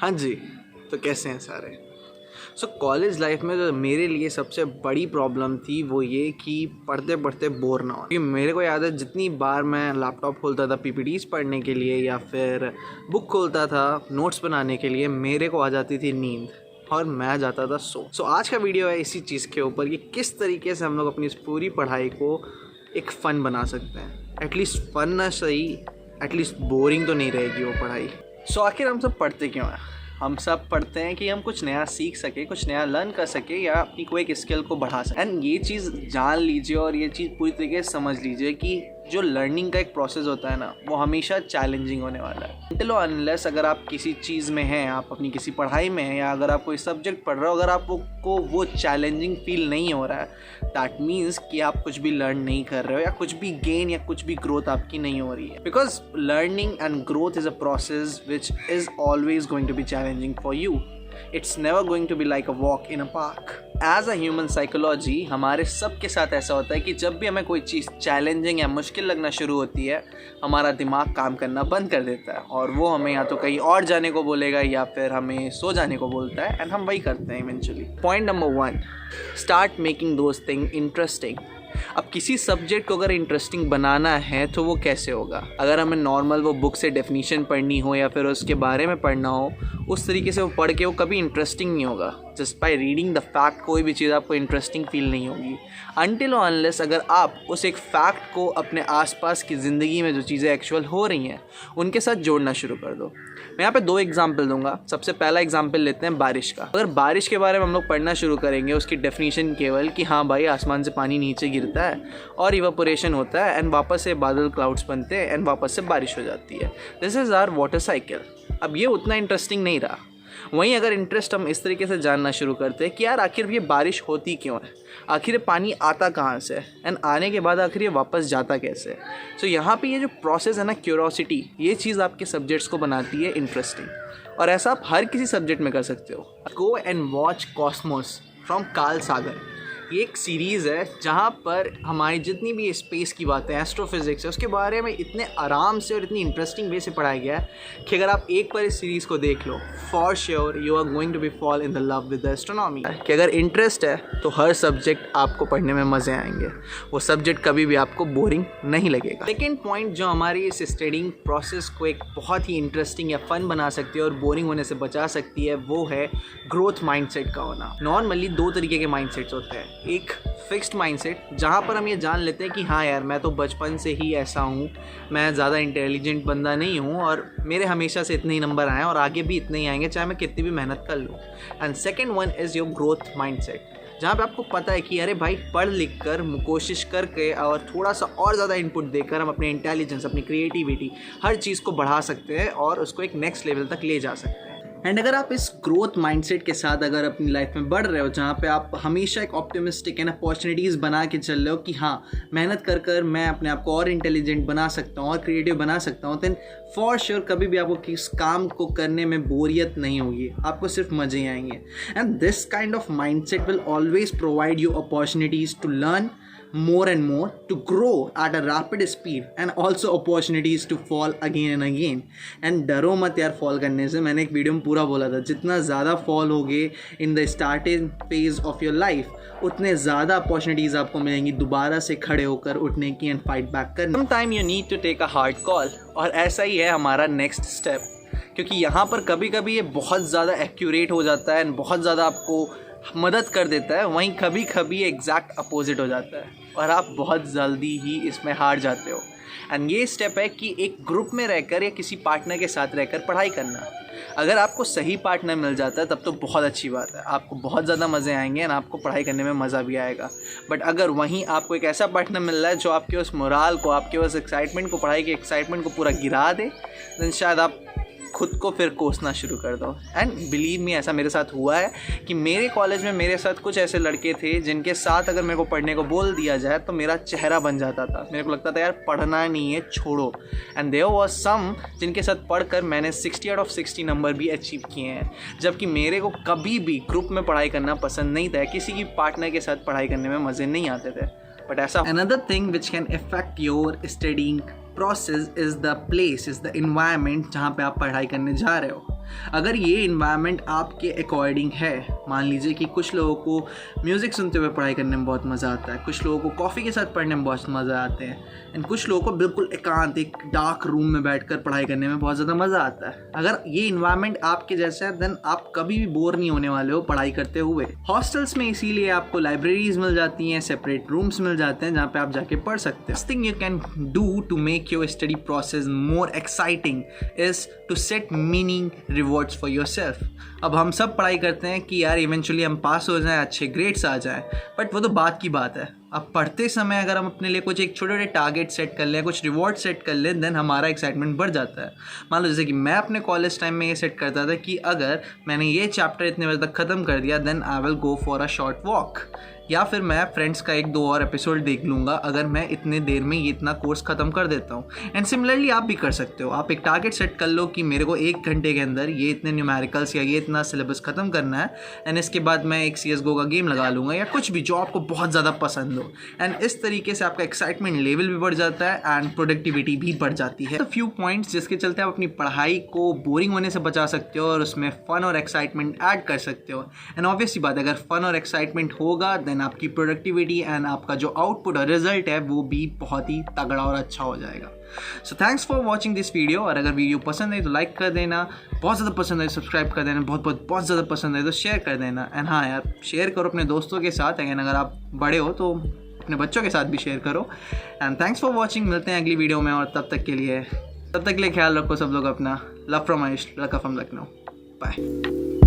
हाँ जी, तो कैसे हैं सारे। कॉलेज लाइफ में जो मेरे लिए सबसे बड़ी प्रॉब्लम थी वो ये कि पढ़ते पढ़ते बोर ना हो। क्योंकि मेरे को याद है जितनी बार मैं लैपटॉप खोलता था पीपीटीज पढ़ने के लिए या फिर बुक खोलता था नोट्स बनाने के लिए, मेरे को आ जाती थी नींद और मैं जाता था सो आज का वीडियो है इसी चीज़ के ऊपर कि किस तरीके से हम लोग अपनी इस पूरी पढ़ाई को एक फ़न बना सकते हैं। एटलीस्ट फ़न ना सही, एटलीस्ट बोरिंग तो नहीं रहेगी वो पढ़ाई। आखिर हम सब पढ़ते क्यों हैं? हम सब पढ़ते हैं कि हम कुछ नया सीख सके, कुछ नया लर्न कर सके या अपनी कोई एक स्किल को बढ़ा सके। एंड ये चीज़ जान लीजिए और ये चीज़ पूरी तरीके से समझ लीजिए कि जो लर्निंग का एक प्रोसेस होता है ना, वो हमेशा चैलेंजिंग होने वाला है। अनटिल और अनलेस अगर आप किसी चीज़ में हैं, आप अपनी किसी पढ़ाई में हैं या अगर आप कोई सब्जेक्ट पढ़ रहे हो, अगर आपको वो चैलेंजिंग फील नहीं हो रहा है, दैट मीन्स कि आप कुछ भी लर्न नहीं कर रहे हो या कुछ भी गेन या कुछ भी ग्रोथ आपकी नहीं हो रही है। Because learning and growth is a process which is always going to be challenging for you. It's never going to be like a walk in a park. As a human psychology, हमारे सब के साथ ऐसा होता है कि जब भी हमें कोई चीज़ चैलेंजिंग या मुश्किल लगना शुरू होती है, हमारा दिमाग काम करना बंद कर देता है और वो हमें या तो कहीं और जाने को बोलेगा या फिर हमें सो जाने को बोलता है, एंड हम वही करते हैं eventually. Point number 1, start making those thing interesting. अब किसी सब्जेक्ट को अगर इंटरेस्टिंग बनाना है तो वो कैसे होगा? अगर हमें नॉर्मल वो बुक से डेफिनेशन पढ़नी हो या फिर उसके बारे में पढ़ना हो, उस तरीके से वो पढ़ के वो कभी इंटरेस्टिंग नहीं होगा। Just by reading the fact कोई भी चीज़ आपको इंटरेस्टिंग फील नहीं होगी अनटिल और अनलेस अगर आप उस एक फैक्ट को अपने आसपास की ज़िंदगी में जो चीज़ें एक्चुअल हो रही हैं उनके साथ जोड़ना शुरू कर दो। मैं यहाँ पे 2 एग्जाम्पल दूंगा। सबसे पहला एग्जाम्पल लेते हैं बारिश का। अगर बारिश के बारे में हम लोग पढ़ना शुरू करेंगे, उसकी डेफिनेशन केवल कि हाँ भाई आसमान से पानी नीचे गिरता है और इवापोरेशन होता है एंड वापस से बादल क्लाउड्स बनते हैं एंड वापस से बारिश हो जाती है, this is our water cycle. अब ये उतना इंटरेस्टिंग नहीं रहा। वहीं अगर इंटरेस्ट हम इस तरीके से जानना शुरू करते हैं कि यार आखिर ये बारिश होती क्यों है, आखिर पानी आता कहाँ से एंड आने के बाद आखिर ये वापस जाता कैसे। यहाँ पे ये जो प्रोसेस है ना, क्यूरोसिटी, ये चीज़ आपके सब्जेक्ट्स को बनाती है इंटरेस्टिंग। और ऐसा आप हर किसी सब्जेक्ट में कर सकते हो। Go and watch Cosmos from Carl Sagan. ये एक सीरीज़ है जहाँ पर हमारी जितनी भी स्पेस की बातें, एस्ट्रोफिजिक्स है, उसके बारे में इतने आराम से और इतनी इंटरेस्टिंग वे से पढ़ाया गया है कि अगर आप एक बार इस सीरीज़ को देख लो, for sure you are going to be fall in the love with the astronomy. कि अगर इंटरेस्ट है तो हर सब्जेक्ट आपको पढ़ने में मज़े आएंगे, वो सब्जेक्ट कभी भी आपको बोरिंग नहीं लगेगा। सेकेंड पॉइंट जो हमारी इस स्टडिंग प्रोसेस को एक बहुत ही इंटरेस्टिंग या फन बना सकती है और बोरिंग होने से बचा सकती है, वो है ग्रोथ माइंडसेट का होना। नॉर्मली 2 तरीके के माइंडसेट्स होते हैं। एक फिक्स्ड माइंडसेट जहाँ पर हम ये जान लेते हैं कि हाँ यार मैं तो बचपन से ही ऐसा हूँ, मैं ज़्यादा इंटेलिजेंट बंदा नहीं हूँ और मेरे हमेशा से इतने ही नंबर आए और आगे भी इतने ही आएंगे चाहे मैं कितनी भी मेहनत कर लूँ। And second one is your growth mindset, जहाँ पे आपको पता है कि अरे भाई पढ़ लिख कर कोशिश करके और थोड़ा सा और ज़्यादा इनपुट देकर हम अपने इंटेलिजेंस, अपनी क्रिएटिविटी, हर चीज़ को बढ़ा सकते हैं और उसको एक नेक्स्ट लेवल तक ले जा सकते हैं। एंड अगर आप इस ग्रोथ माइंडसेट के साथ अगर अपनी लाइफ में बढ़ रहे हो, जहाँ पे आप हमेशा एक ऑप्टिमिस्टिक एंड अपॉर्चुनिटीज़ बना के चल रहे हो कि हाँ मेहनत कर कर मैं अपने आप को और इंटेलिजेंट बना सकता हूँ और क्रिएटिव बना सकता हूँ, देन फॉर श्योर कभी भी आपको किस काम को करने में बोरियत नहीं होगी, आपको सिर्फ मज़े ही आएंगे। And this kind of mindset will always provide you opportunities to learn more and more, to grow at a rapid speed and also opportunities to fall again and again. And डरो मत यार फॉल करने से। मैंने एक video में पूरा बोला था, जितना ज़्यादा फॉल होगे in the starting phase of your life उतने ज़्यादा अपॉर्चुनिटीज़ आपको मिलेंगी दोबारा से खड़े होकर उठने की एंड फाइट बैक करने। Some time you need to take a hard call, और ऐसा ही है हमारा नेक्स्ट स्टेप, क्योंकि यहाँ पर कभी कभी ये बहुत ज़्यादा एक्यूरेट हो जाता है एंड बहुत ज़्यादा आपको मदद कर देता है, वहीं कभी कभी एग्जैक्ट अपोजिट हो जाता है और आप बहुत जल्दी ही इसमें हार जाते हो। एंड ये स्टेप है कि एक ग्रुप में रहकर या किसी पार्टनर के साथ रहकर पढ़ाई करना। अगर आपको सही पार्टनर मिल जाता है तब तो बहुत अच्छी बात है, आपको बहुत ज़्यादा मज़े आएंगे एंड आपको पढ़ाई करने में मज़ा भी आएगा। बट अगर वहीं आपको एक ऐसा पार्टनर मिल रहा है जो आपके उस मोराल को, आपके उस एक्साइटमेंट को, पढ़ाई के एक्साइटमेंट को पूरा गिरा दे, देन शायद आप खुद को फिर कोसना शुरू कर दो। एंड बिलीव मी, ऐसा मेरे साथ हुआ है कि मेरे कॉलेज में मेरे साथ कुछ ऐसे लड़के थे जिनके साथ अगर मेरे को पढ़ने को बोल दिया जाए तो मेरा चेहरा बन जाता था। मेरे को लगता था यार पढ़ना नहीं है, छोड़ो। एंड देयर वाज सम जिनके साथ पढ़कर मैंने 60 आउट ऑफ 60 नंबर भी अचीव किए हैं, जबकि मेरे को कभी भी ग्रुप में पढ़ाई करना पसंद नहीं था, किसी की पार्टनर के साथ पढ़ाई करने में मज़े नहीं आते थे। बट ऐसा another thing which can affect your studying process is the place, is the environment जहाँ पे आप पढ़ाई करने जा रहे हो। अगर ये इन्वायरमेंट आपके अकॉर्डिंग है, मान लीजिए कि कुछ लोगों को म्यूज़िक सुनते हुए पढ़ाई करने में बहुत मज़ा आता है, कुछ लोगों को कॉफ़ी के साथ पढ़ने में बहुत मज़ा आते हैं, एंड कुछ लोगों को बिल्कुल एकांत एक डार्क रूम में बैठकर पढ़ाई करने में बहुत ज़्यादा मज़ा आता है। अगर ये इन्वायरमेंट आपके जैसा है देन आप कभी भी बोर नहीं होने वाले हो पढ़ाई करते हुए। हॉस्टल्स में इसीलिए आपको लाइब्रेरीज मिल जाती हैं, सेपरेट रूम्स मिल जाते हैं जहाँ पे आप जाके पढ़ सकते हैं। First thing you can do to make your study process more exciting is to set meaning rewards for yourself. अब हम सब पढ़ाई करते हैं कि यार इवेंचुअली हम पास हो जाएं, अच्छे ग्रेड्स आ जाएं, बट वो तो बात की बात है। अब पढ़ते समय अगर हम अपने लिए कुछ एक छोटे छोटे टारगेट सेट कर लें, कुछ रिवॉर्ड सेट कर लें, देन हमारा एक्साइटमेंट बढ़ जाता है। मान लो जैसे कि मैं अपने कॉलेज टाइम में ये सेट करता था कि अगर मैंने ये चैप्टर इतने बजे तक ख़त्म कर दिया then I will go for a short walk, या फिर मैं फ्रेंड्स का 1-2 और एपिसोड देख लूँगा अगर मैं इतने देर में ये इतना कोर्स ख़त्म कर देता हूँ। एंड सिमिलरली आप भी कर सकते हो। आप एक टारगेट सेट कर लो कि मेरे को 1 घंटे के अंदर ये इतने न्यूमेरिकल्स या ये इतना सिलेबस ख़त्म करना है, एंड इसके बाद मैं एक CSGO का गेम लगा लूँगा या कुछ भी जो आपको बहुत ज़्यादा पसंद हो। एंड इस तरीके से आपका एक्साइटमेंट लेवल भी बढ़ जाता है एंड प्रोडक्टिविटी भी बढ़ जाती है। तो फ्यू पॉइंट्स जिसके चलते आप अपनी पढ़ाई को बोरिंग होने से बचा सकते हो और उसमें फ़न और एक्साइटमेंट ऐड कर सकते हो। एंड ऑब्वियसली बात है, अगर फ़न और एक्साइटमेंट होगा देन आपकी प्रोडक्टिविटी एंड आपका जो आउटपुट और रिजल्ट है वो भी बहुत ही तगड़ा और अच्छा हो जाएगा। So thanks for watching this video. और अगर वीडियो पसंद है तो लाइक कर देना, बहुत ज़्यादा पसंद है सब्सक्राइब कर देना, बहुत ज़्यादा पसंद है तो शेयर कर देना। एंड हाँ यार, शेयर करो अपने दोस्तों के साथ, एंड अगर आप बड़े हो तो अपने बच्चों के साथ भी शेयर करो। And thanks for watching. मिलते हैं अगली वीडियो में, और तब तक के लिए ख्याल रखो सब लोग अपना। लव फ्रॉम आयुष, लका फ्रॉम लखनऊ। बाय।